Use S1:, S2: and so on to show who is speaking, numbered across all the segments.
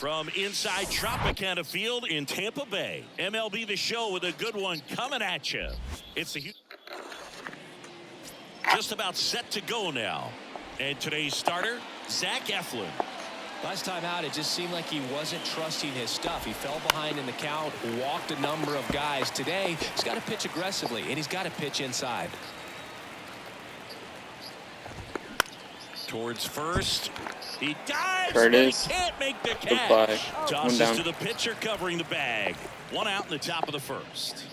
S1: From inside Tropicana Field in Tampa Bay, MLB The Show with a good one coming at you. It's just about set to go now. And today's starter, Zach Eflin.
S2: Last time out, it just seemed like he wasn't trusting his stuff. He fell behind in the count, walked a number of guys. Today, he's got to pitch aggressively, and he's got to pitch inside.
S1: Towards first. He dives,
S3: Curtis.
S1: but he can't make the catch.
S3: Goodbye.
S1: Tosses to the pitcher covering the bag. One out in the top of the first.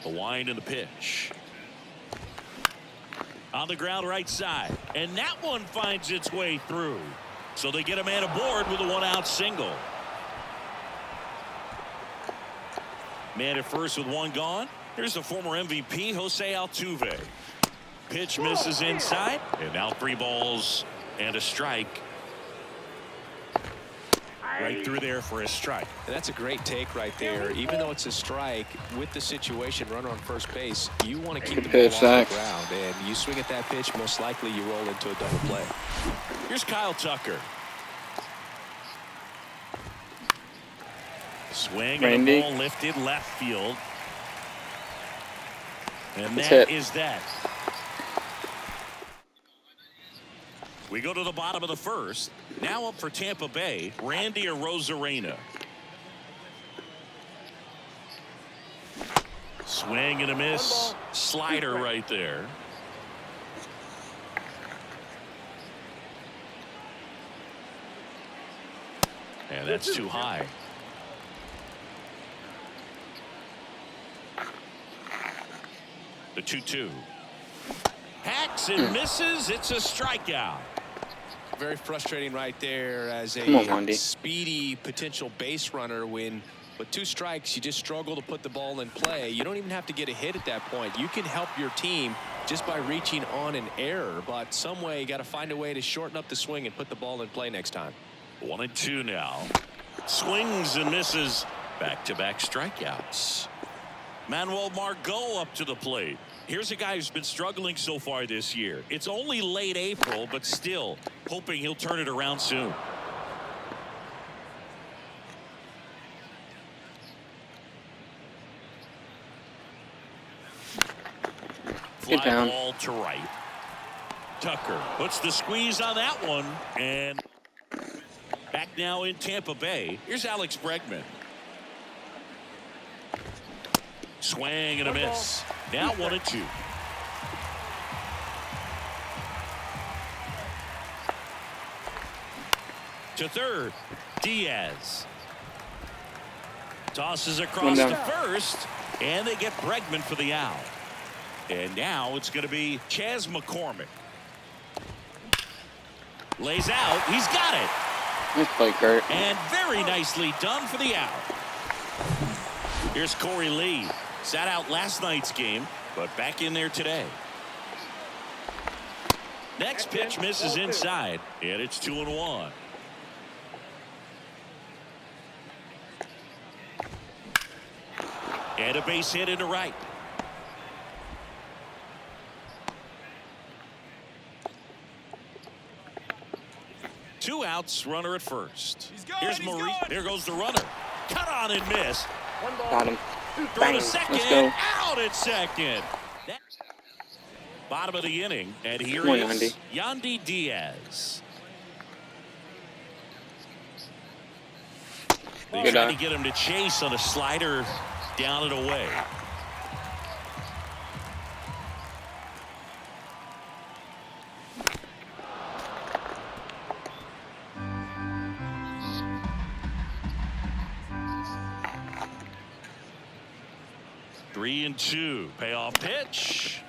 S1: The wind and the pitch. On the ground right side. And that one finds its way through. So they get a man aboard with a one-out single. Man at first with one gone. Here's the former MVP, Jose Altuve. Pitch misses inside. And now 3 balls and a strike. Right through there for a strike.
S2: And that's a great take right there. Even though it's a strike, with the situation, runner on first base, you want to keep the ball off the ground. And you swing at that pitch, most likely you roll into a double play.
S1: Here's Kyle Tucker. Swing and the ball lifted left field. And that is that. We go to the bottom of the first. Now up for Tampa Bay, Randy Arozarena. Swing and a miss. Slider right there. And that's too high. The 2-2. Hacks and misses. It's a strikeout.
S2: Very frustrating right there as a speedy potential base runner. When with 2 strikes, you just struggle to put the ball in play. You don't even have to get a hit at that point. You can help your team just by reaching on an error. But some way, you got to find a way to shorten up the swing and put the ball in play next time.
S1: 1-2 now. Swings and misses. Back-to-back strikeouts. Manuel Margot up to the plate. Here's a guy who's been struggling so far this year. It's only late April, but still hoping he'll turn it around soon. Fly ball to right. Tucker puts the squeeze on that one. And back now in Tampa Bay. Here's Alex Bregman. Swing and a miss. Now 1-2. To third, Diaz. Tosses across to first, and they get Bregman for the out. And now it's going to be Chas McCormick. Lays out. He's got it.
S3: Nice play, Kurt.
S1: And very nicely done for the out. Here's Corey Lee. Sat out last night's game, but back in there today. Next pitch misses inside, and it's 2-1. And a base hit into right. Two outs, runner at first. Here's Maurice. There goes the runner. Cut on and miss.
S3: Got him.
S1: Throw to second and out at second. Bottom of the inning, and here is Yandy Diaz. They tried to get him to chase on a slider down and away. Three and two. Payoff pitch.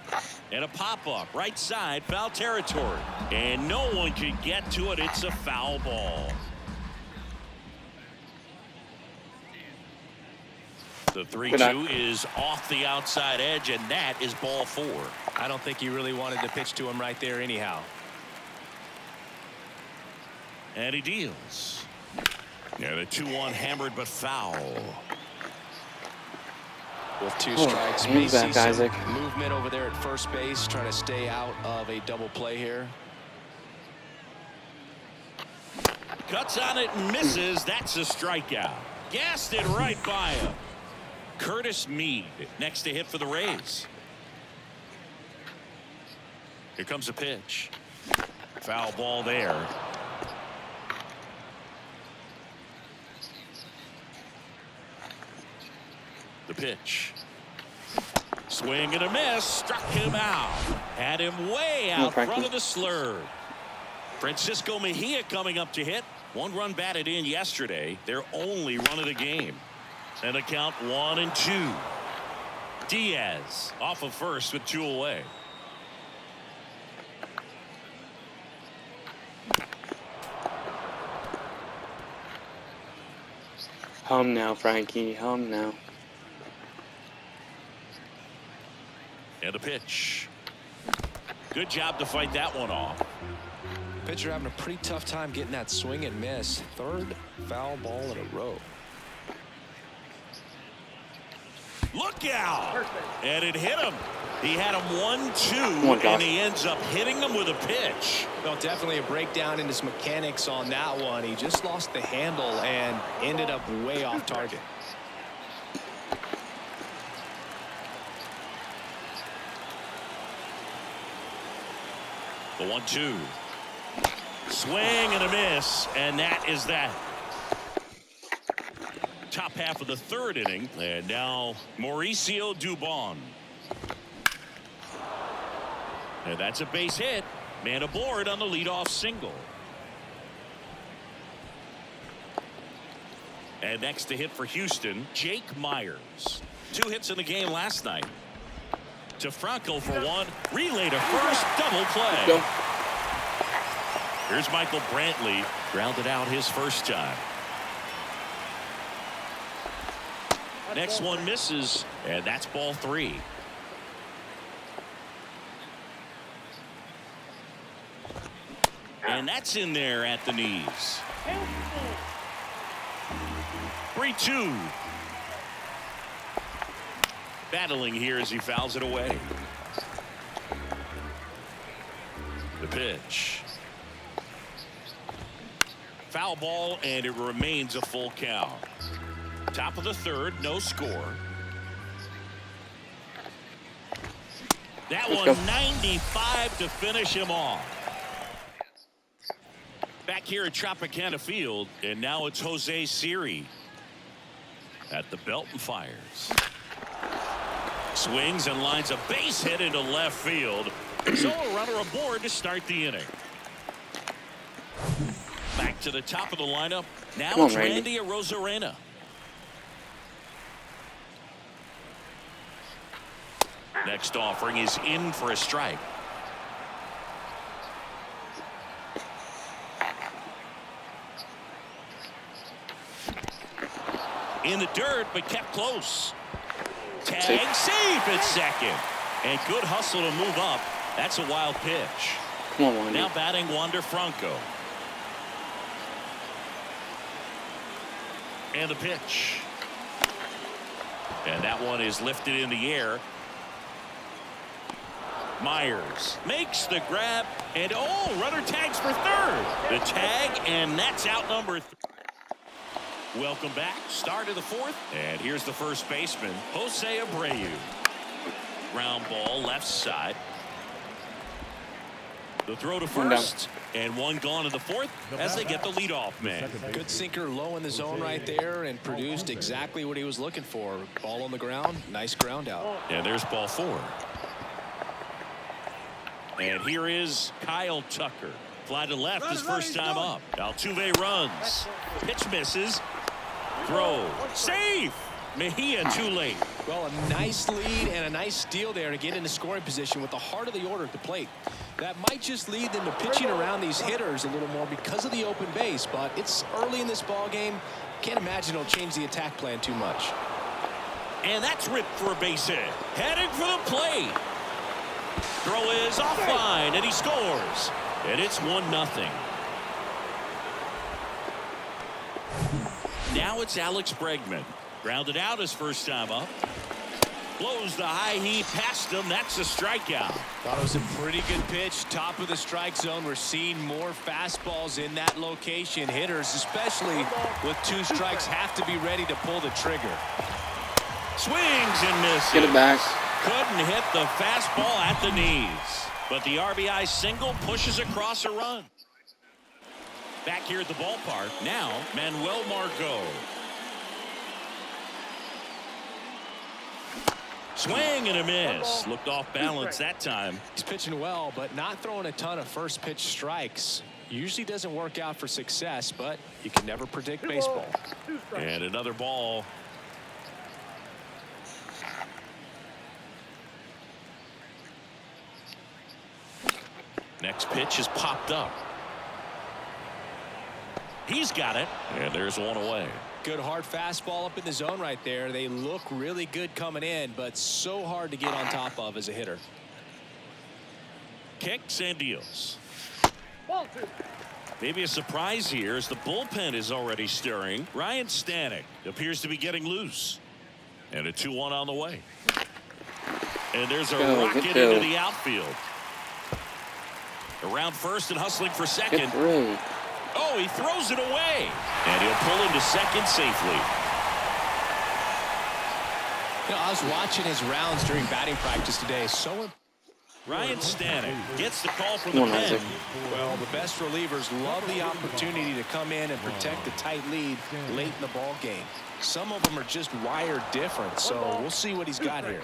S1: And a pop-up. Right side. Foul territory. And no one can get to it. It's a foul ball. The 3-2 is off the outside edge, and that is ball 4.
S2: I don't think he really wanted to pitch to him right there anyhow.
S1: And he deals. Yeah, the 2-1 hammered but foul.
S2: With 2 strikes, may see some movement over there at first base, trying to stay out of a double play here.
S1: Cuts on it and misses. That's a strikeout. Gassed it right by him. Curtis Mead next to hit for the Rays. Here comes a pitch. Foul ball there. The pitch. Swing and a miss. Struck him out. Had him way out front of the slurve. Francisco Mejia coming up to hit. 1 run batted in yesterday. Their only run of the game. And a count 1-2. Diaz off of first with 2 away.
S3: Home now, Frankie. Home now.
S1: And a pitch. Good job to fight that one off.
S2: Pitcher having a pretty tough time getting that swing and miss. 3rd foul ball in a row.
S1: Look out! And it hit him. He had him 1-2, and he ends up hitting him with a pitch.
S2: Well, definitely a breakdown in his mechanics on that one. He just lost the handle and ended up way off target.
S1: The 1-2. Swing and a miss, and that is that. Top half of the 3rd inning, and now Mauricio Dubon. And that's a base hit. Man aboard on the leadoff single. And next to hit for Houston, Jake Myers. 2 hits in the game last night. To Franco for 1. Relay to first. Double play.
S3: Go.
S1: Here's Michael Brantley. Grounded out his first time. Next one misses, and that's ball 3. And that's in there at the knees. 3-2. Battling here as he fouls it away. The pitch. Foul ball, and it remains a full count. Top of the 3rd, no score. That one 95 to finish him off. Back here at Tropicana Field, and now it's Jose Siri at the belt and fires. Swings and lines a base hit into left field. So a runner aboard to start the inning. Back to the top of the lineup. Now it's Randy Arozarena. Next offering is in for a strike. In the dirt, but kept close. Tag safe at second. And good hustle to move up. That's a wild pitch.
S3: Come on, Wander.
S1: Now batting Wander Franco. And the pitch. And that one is lifted in the air. Myers makes the grab, and runner tags for 3rd. The tag, and that's out number 3. Welcome back. Start of the 4th, and here's the first baseman, Jose Abreu. Ground ball left side. The throw to first, and 1 gone in the 4th as they get the leadoff man.
S2: Good sinker low in the zone right there, and produced exactly what he was looking for. Ball on the ground, nice ground out.
S1: And there's ball 4. And here is Kyle Tucker. Fly to left his first time up. Altuve runs. Pitch misses. Throw. Safe. Mejia too late.
S2: Well, a nice lead and a nice steal there to get into scoring position with the heart of the order at the plate. That might just lead them to pitching around these hitters a little more because of the open base, but it's early in this ball game. Can't imagine it'll change the attack plan too much.
S1: And that's ripped for a base hit. Headed for the plate. Throw is offline, and he scores. And it's 1-0. Now it's Alex Bregman. Grounded out his first time up. Blows the high heat past him. That's a strikeout.
S2: Thought it was a pretty good pitch. Top of the strike zone. We're seeing more fastballs in that location. Hitters, especially with 2 strikes, have to be ready to pull the trigger.
S1: Swings and misses.
S3: Get it back.
S1: Couldn't hit the fastball at the knees. But the RBI single pushes across a run. Back here at the ballpark, now Manuel Margot. Swing and a miss. Looked off balance that time.
S2: He's pitching well, but not throwing a ton of first pitch strikes. Usually doesn't work out for success, but you can never predict baseball.
S1: And another ball. Next pitch is popped up. He's got it. And there's one away.
S2: Good hard fastball up in the zone right there. They look really good coming in, but so hard to get on top of as a hitter.
S1: Kicks and deals. Maybe a surprise here as the bullpen is already stirring. Ryan Stanek appears to be getting loose. And a 2-1 on the way. And there's a rocket into the outfield. Around first and hustling for second. Oh, he throws it away. And he'll pull into second safely.
S2: You know, I was watching his rounds during batting practice today.
S1: Ryan Stanek gets the call from the pen.
S2: Well, the best relievers love the opportunity to come in and protect the tight lead late in the ball game. Some of them are just wired different, so we'll see what he's got here.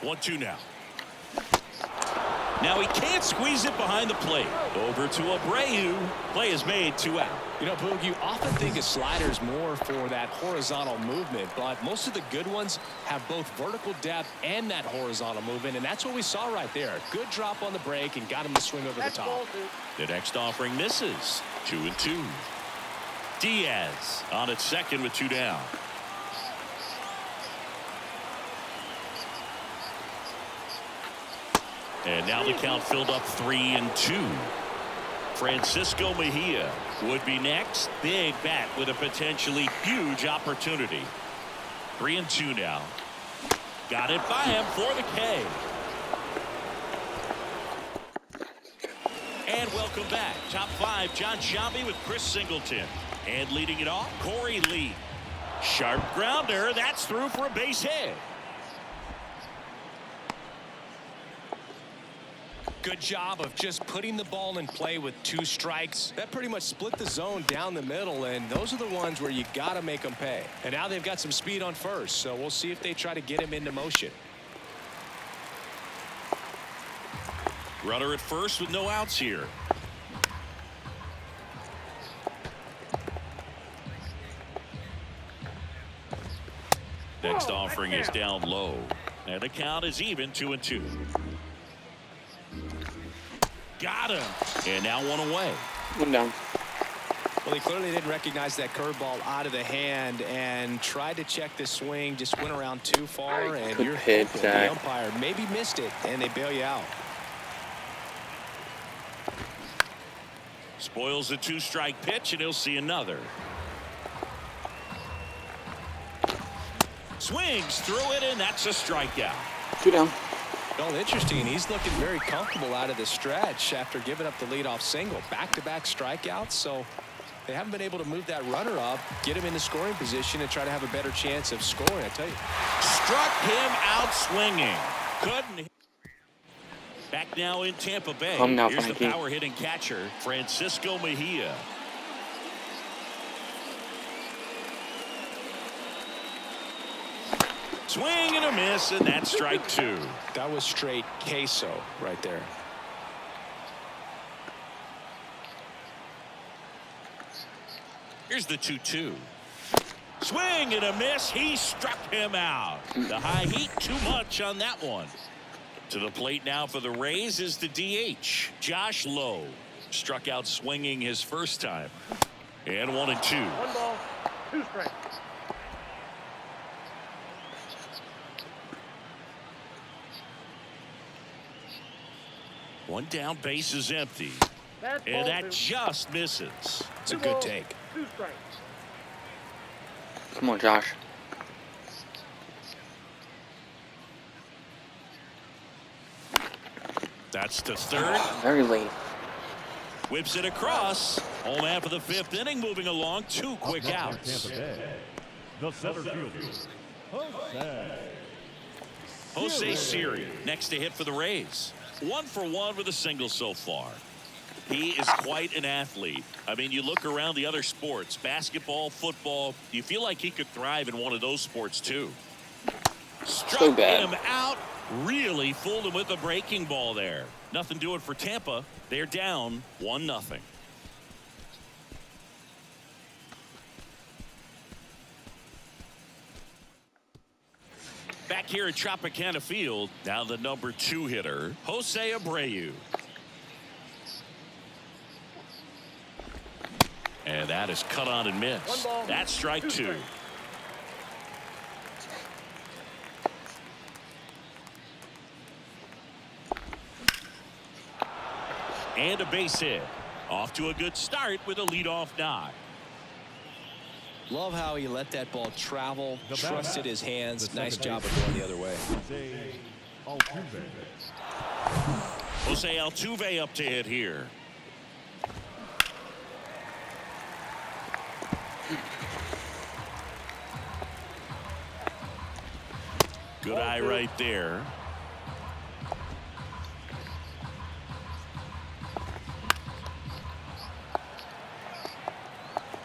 S1: One-two now. Now he can't squeeze it behind the plate. Over to Abreu. Play is made, 2 out.
S2: You know, Boog, you often think of sliders more for that horizontal movement, but most of the good ones have both vertical depth and that horizontal movement, and that's what we saw right there. Good drop on the break and got him to swing over the top.
S1: The next offering misses. 2-2. Diaz on at second with 2 down. And now the count filled up 3-2. Francisco Mejia would be next. Big bat with a potentially huge opportunity. 3-2 now. Got it by him for the K. And welcome back. Top 5, John Shambi with Chris Singleton. And leading it off, Corey Lee. Sharp grounder. That's through for a base hit.
S2: Good job of just putting the ball in play with 2 strikes. That pretty much split the zone down the middle, and those are the ones where you got to make them pay. And now they've got some speed on first, so we'll see if they try to get him into motion.
S1: Runner at first with no outs here. Next offering is down low. And the count is even, 2-2. Got him. And now 1 away.
S3: 1 down.
S2: Well, he clearly didn't recognize that curveball out of the hand and tried to check the swing. Just went around too far, and you're hoping the umpire maybe missed it, and they bail you out.
S1: Spoils the 2-strike pitch, and he'll see another. Swings through it, and that's a strikeout.
S3: 2 down.
S2: Well, interesting. He's looking very comfortable out of the stretch after giving up the leadoff single. Back-to-back strikeouts, so they haven't been able to move that runner up, get him in the scoring position, and try to have a better chance of scoring, I tell you.
S1: Struck him out swinging. Couldn't. Back now in Tampa Bay.
S3: Now,
S1: here's
S3: Frankie.
S1: the power-hitting catcher, Francisco Mejia. Swing and a miss, and that's strike 2.
S2: That was straight queso right there.
S1: Here's the 2-2. Swing and a miss. He struck him out. The high heat, too much on that one. To the plate now for the Rays is the DH, Josh Lowe. Struck out swinging his first time. And 1-2.
S4: 1 ball, 2 strikes.
S1: One down, base is empty. And that just misses.
S2: It's a good take.
S4: 2 strikes.
S3: Come on, Josh.
S1: That's to third.
S3: Very late.
S1: Whips it across. Home half of the 5th inning moving along. 2 quick outs.
S5: The center fielder,
S1: Jose Siri next to hit for the Rays. 1 for 1 with a single so far. He is quite an athlete. I mean, you look around the other sports, basketball, football, you feel like he could thrive in one of those sports too. Struck him out. Really fooled him with a breaking ball there. Nothing doing for Tampa. They're down 1-0. Back here at Tropicana Field, now the number 2 hitter, Jose Abreu. And that is cut on and missed. That's strike 2. And a base hit. Off to a good start with a leadoff knock.
S2: Love how he let that ball travel, trusted his hands. Nice job of going the other way.
S1: Jose Altuve up to hit here. Good eye right there.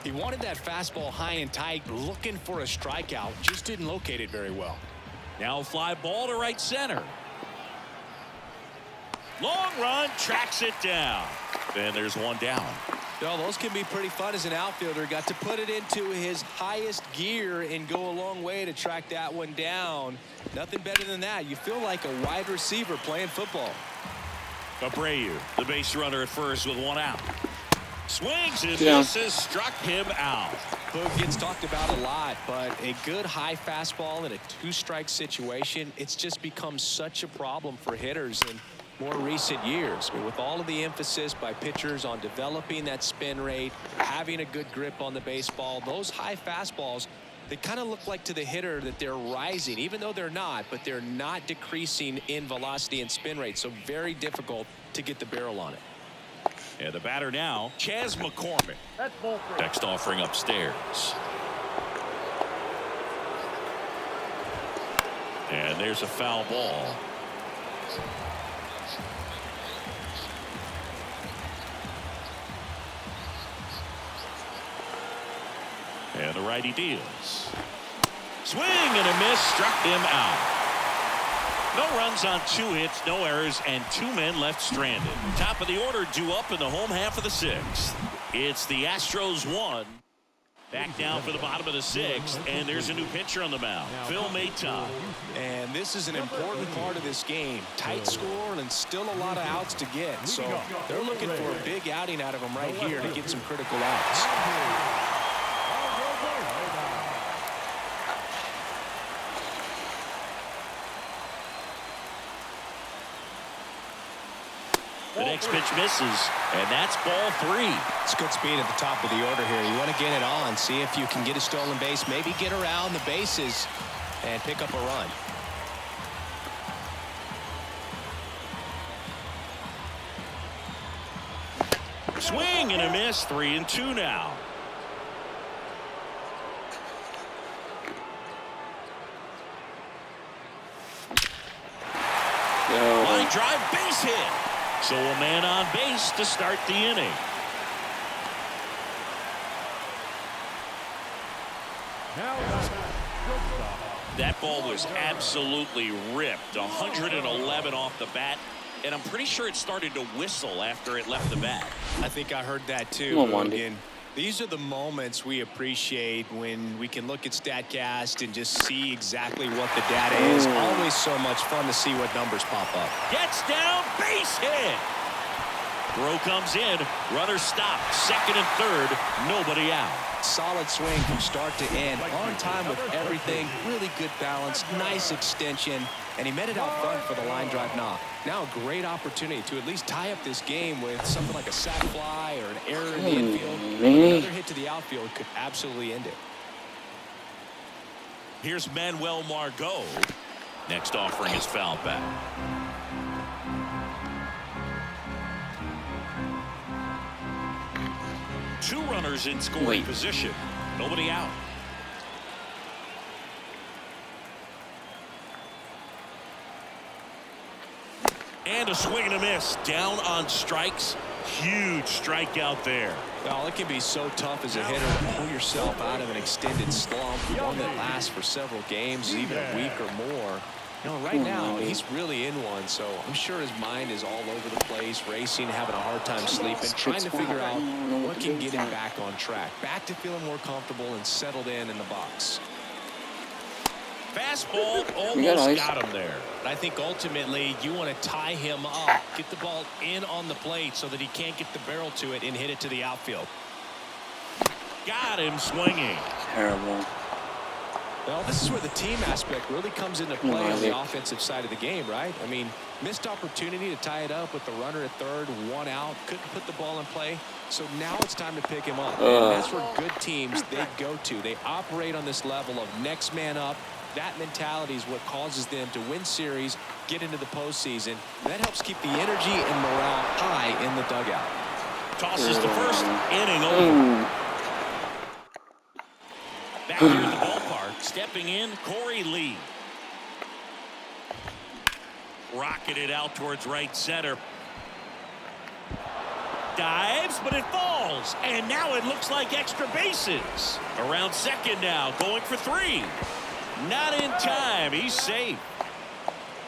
S2: He wanted that fastball high and tight, looking for a strikeout. Just didn't locate it very well.
S1: Now a fly ball to right center. Long run, tracks it down. And there's one down.
S2: Well, those can be pretty fun as an outfielder. Got to put it into his highest gear and go a long way to track that one down. Nothing better than that. You feel like a wide receiver playing football.
S1: Abreu, the base runner at first with 1 out. Swings and misses, struck him out.
S2: Boog gets talked about a lot, but a good high fastball in a 2-strike situation, it's just become such a problem for hitters in more recent years. I mean, with all of the emphasis by pitchers on developing that spin rate, having a good grip on the baseball, those high fastballs, they kind of look like to the hitter that they're rising, even though they're not, but they're not decreasing in velocity and spin rate, so very difficult to get the barrel on it.
S1: And the batter now, Chas McCormick.
S4: That's ball 3.
S1: Next offering upstairs. And there's a foul ball. And the righty deals. Swing and a miss, struck him out. No runs on 2 hits, no errors, and 2 men left stranded. Top of the order due up in the home half of the 6th. It's the Astros 1. Back down for the bottom of the 6th, and there's a new pitcher on the mound, Phil Maton.
S2: And this is an important part of this game. Tight score and still a lot of outs to get. So they're looking for a big outing out of him right here to get some critical outs.
S1: The next pitch misses, and that's ball 3.
S2: It's good speed at the top of the order here. You want to get it on, see if you can get a stolen base, maybe get around the bases and pick up a run.
S1: Swing and a miss, 3-2 now. Line drive, base hit. So a man on base to start the inning. That ball was absolutely ripped. 111 off the bat. And I'm pretty sure it started to whistle after it left the bat.
S2: I think I heard that too. Again, these are the moments we appreciate when we can look at StatCast and just see exactly what the data is. Always so much fun to see what numbers pop up.
S1: Gets down, base hit. Throw comes in. Runner stopped. Second and third. Nobody out.
S2: Solid swing from start to end. On time with everything. Really good balance. Nice extension. And he met it out front for the line drive knock. Now a great opportunity to at least tie up this game with something like a sac fly or an error in the infield. Another hit to the outfield could absolutely end it.
S1: Here's Manuel Margot. Next offering is foul back. Two runners in scoring position. Nobody out. And a swing and a miss. Down on strikes. Huge strikeout there.
S2: Well, it can be so tough as a hitter to pull yourself out of an extended slump, one that lasts for several games, even a week or more. You know, right now, he's really in one, so I'm sure his mind is all over the place, racing, having a hard time sleeping, trying to figure out what can get him back on track, back to feeling more comfortable and settled in the box.
S1: Fastball almost got him there. I think ultimately you want to tie him up, get the ball in on the plate so that he can't get the barrel to it and hit it to the outfield. Got him swinging.
S3: Terrible.
S2: Well, this is where the team aspect really comes into play on the offensive side of the game, right? I mean, missed opportunity to tie it up with the runner at third, one out, couldn't put the ball in play. So now it's time to pick him up. And that's where good teams, they go to. They operate on this level of next man up. That mentality is what causes them to win series, get into the postseason. That helps keep the energy and morale high in the dugout.
S1: Tosses the first inning over. Back here in the ballpark, stepping in, Corey Lee. Rocketed out towards right center. Dives, but it falls. And now it looks like extra bases. Around second now, going for three. Not in time. He's safe.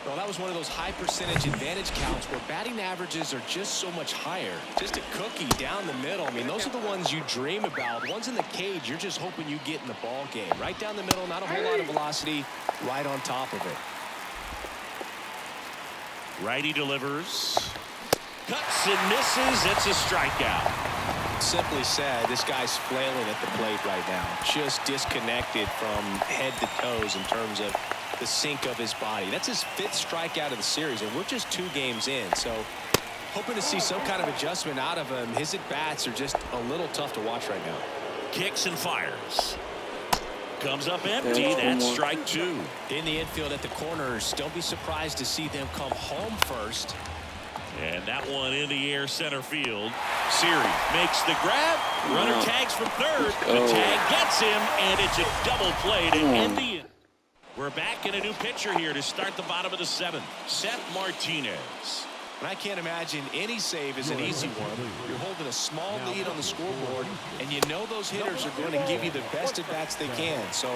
S2: Well, that was one of those high percentage advantage counts where batting averages are just so much higher. Just a cookie down the middle. I mean, those are the ones you dream about. Ones in the cage, you're just hoping you get in the ball game. Right down the middle, not a whole lot of velocity, right on top of it.
S1: Righty delivers. Cuts and misses. It's a strikeout.
S2: Simply said, this guy's flailing at the plate right now. Just disconnected from head to toes in terms of the sink of his body. That's his fifth strikeout of the series, and we're just 2 games in. So hoping to see some kind of adjustment out of him. His at-bats are just a little tough to watch right now.
S1: Kicks and fires. Comes up empty. That's strike 2.
S2: In the infield at the corners, don't be surprised to see them come home first.
S1: And that one in the air center field. Siri makes the grab. Runner tags from third. The tag gets him, and it's a double play to end the inning. We're back in a new pitcher here to start the bottom of the 7th. Seth Martinez.
S2: And I can't imagine any save is an easy one. You're holding a small lead on the scoreboard, and you know those hitters are going to give you the best at-bats they can. So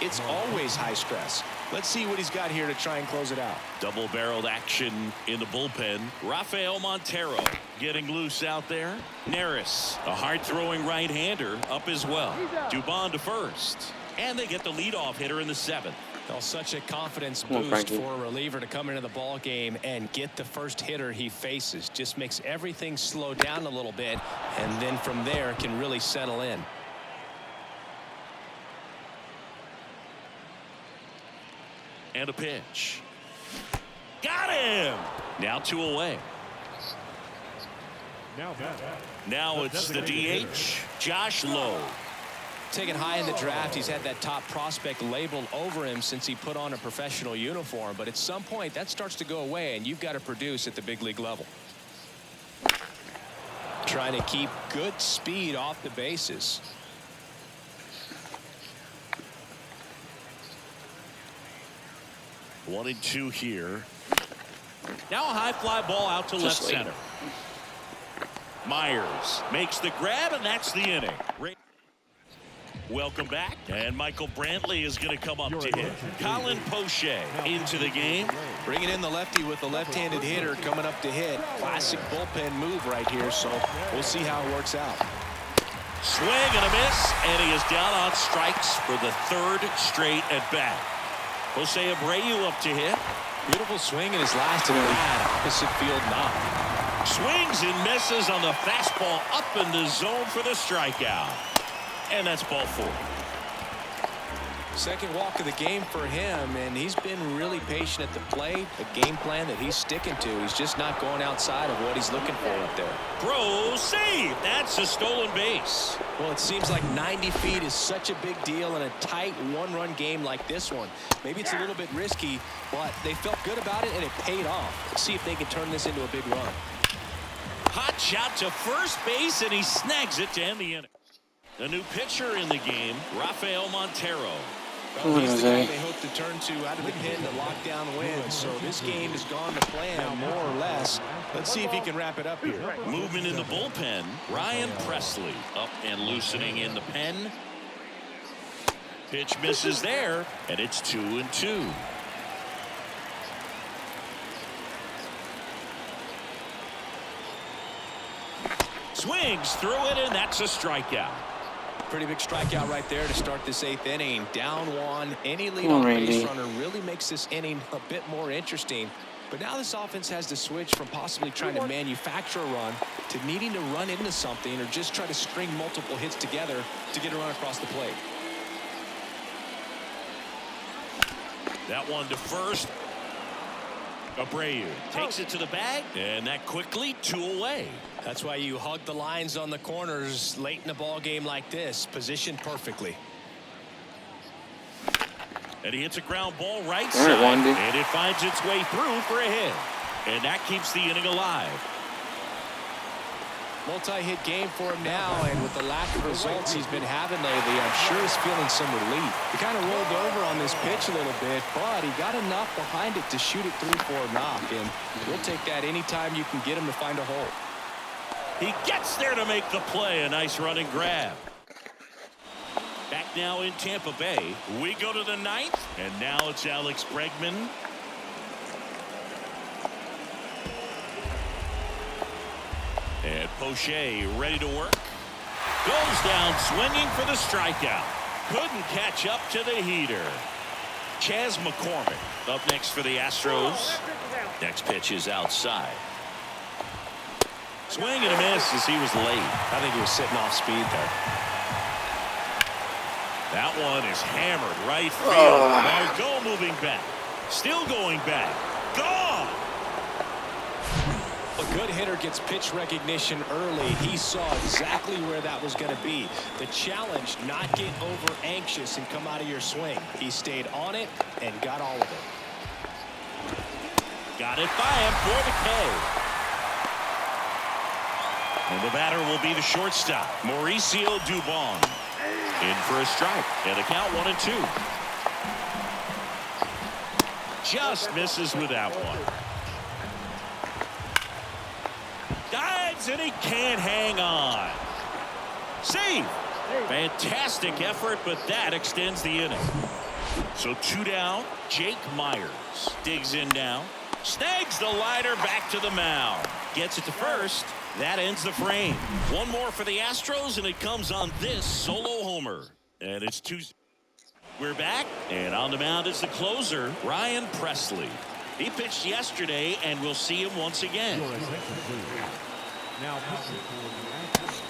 S2: it's always high stress. Let's see what he's got here to try and close it out.
S1: Double-barreled action in the bullpen. Rafael Montero getting loose out there. Neris, a hard-throwing right-hander, up as well. Dubon to first. And they get the leadoff hitter in the 7th.
S2: Well, such a confidence boost for a reliever to come into the ball game and get the first hitter he faces. Just makes everything slow down a little bit, and then from there can really settle in.
S1: And a pitch. Got him! Now 2 away. Now it's the DH, Josh Lowe.
S2: Taken high in the draft, he's had that top prospect labeled over him since he put on a professional uniform. But at some point, that starts to go away, and you've got to produce at the big league level. Trying to keep good speed off the bases.
S1: One and 2 here. Now a high fly ball out to left center. Myers makes the grab, and that's the inning. Welcome back, and Michael Brantley is going to come up to hit. Colin Poche into the game.
S2: Bringing in the lefty with the left-handed hitter coming up to hit. Classic bullpen move right here, so we'll see how it works out.
S1: Swing and a miss, and he is down on strikes for the 3rd straight at bat. Jose Abreu up to hit.
S2: Beautiful swing in his last at bat, opposite field knock.
S1: Swings and misses on the fastball up in the zone for the strikeout. And that's ball 4.
S2: Second walk of the game for him, and he's been really patient at the plate. A game plan that he's sticking to. He's just not going outside of what he's looking for up there.
S1: Throw, save. That's a stolen base.
S2: Well, it seems like 90 feet is such a big deal in a tight one-run game like this one. Maybe it's a little bit risky, but they felt good about it, and it paid off. Let's see if they can turn this into a big run.
S1: Hot shot to first base, and he snags it to end the inning. A new pitcher in the game, Rafael Montero.
S2: Well, he's the guy they hope to turn to out of the pen to lock down wins. So this game has gone to plan, more or less. Let's see if he can wrap it up here.
S1: Movement in the bullpen. Ryan Presley up and loosening in the pen. Pitch misses there, and it's 2-2. Swings through it, and that's a strikeout.
S2: Pretty big strikeout right there to start this 8th inning. Down 1. Any leadoff base runner really makes this inning a bit more interesting. But now this offense has to switch from possibly trying to manufacture a run to needing to run into something or just try to string multiple hits together to get a run across the plate.
S1: That one to first. Abreu takes it to the bag, and that quickly 2 away.
S2: That's why you hug the lines on the corners late in a ball game like this, positioned perfectly.
S1: And he hits a ground ball right side, and it finds its way through for a hit. And that keeps the inning alive.
S2: Multi-hit game for him now, and with the lack of results he's been having lately, I'm sure he's feeling some relief. He kind of rolled over on this pitch a little bit, but he got enough behind it to shoot it through for a knock, and we'll take that anytime you can get him to find a hole.
S1: He gets there to make the play. A nice running grab. Back now in Tampa Bay. We go to the 9th, and now it's Alex Bregman. And Poche ready to work. Goes down swinging for the strikeout. Couldn't catch up to the heater. Chas McCormick up next for the Astros. Next pitch is outside. Swing and a miss as he was late.
S2: I think he was sitting off speed there.
S1: That one is hammered right field. Margot moving back. Still going back. Gone!
S2: A good hitter gets pitch recognition early. He saw exactly where that was going to be. The challenge, not get over anxious and come out of your swing. He stayed on it and got all of it.
S1: Got it by him for the K. And the batter will be the shortstop, Mauricio Dubon. In for a strike, and the count 1-2. Just misses with that one. Dives, and he can't hang on. Save. Fantastic effort, but that extends the inning. So 2 down. Jake Myers digs in now. Snags the liner back to the mound. Gets it to first. That ends the frame. One more for the Astros, and it comes on this solo homer. And it's 2. We're back, and on the mound is the closer, Ryan Presley. He pitched yesterday, and we'll see him once again.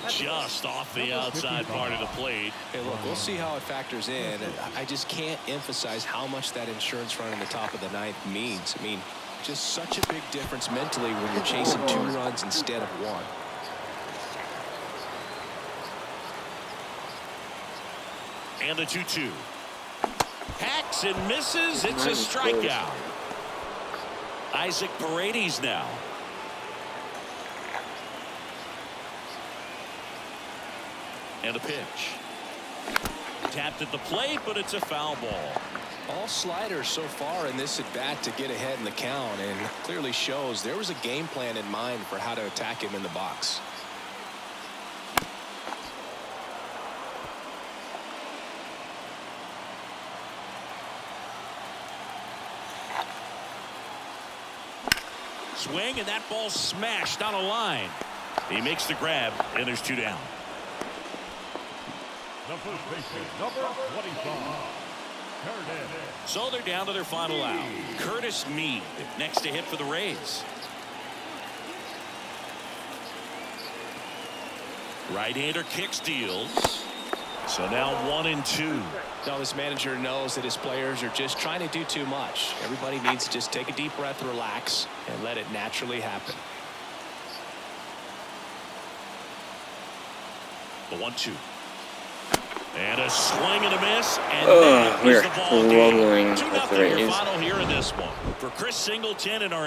S1: Just off the outside part of the plate.
S2: Hey, look, we'll see how it factors in. I just can't emphasize how much that insurance run in the top of the 9th means. I mean, just such a big difference mentally when you're chasing 2 runs instead of 1.
S1: And the 2-2. Hacks and misses. It's a strikeout. Isaac Paredes now. And a pitch. Tapped at the plate, but it's a foul ball.
S2: All sliders so far in this at bat to get ahead in the count, and clearly shows there was a game plan in mind for how to attack him in the box.
S1: Swing, and that ball smashed on a line. He makes the grab, and there's 2 down.
S5: The first baseman, number 25.
S1: So they're down to their final out. Curtis Mead next to hit for the Rays. Right-hander kick steals. So now 1-2.
S2: Now this manager knows that his players are just trying to do too much. Everybody needs to just take a deep breath, relax, and let it naturally happen.
S1: The 1-2. And a swing and a miss. And
S3: Oh,
S1: that
S3: we're
S1: is the ball game.
S3: struggling with
S1: 2-0
S3: the
S1: your
S3: Rays.
S1: final here in this one. For Chris Singleton and our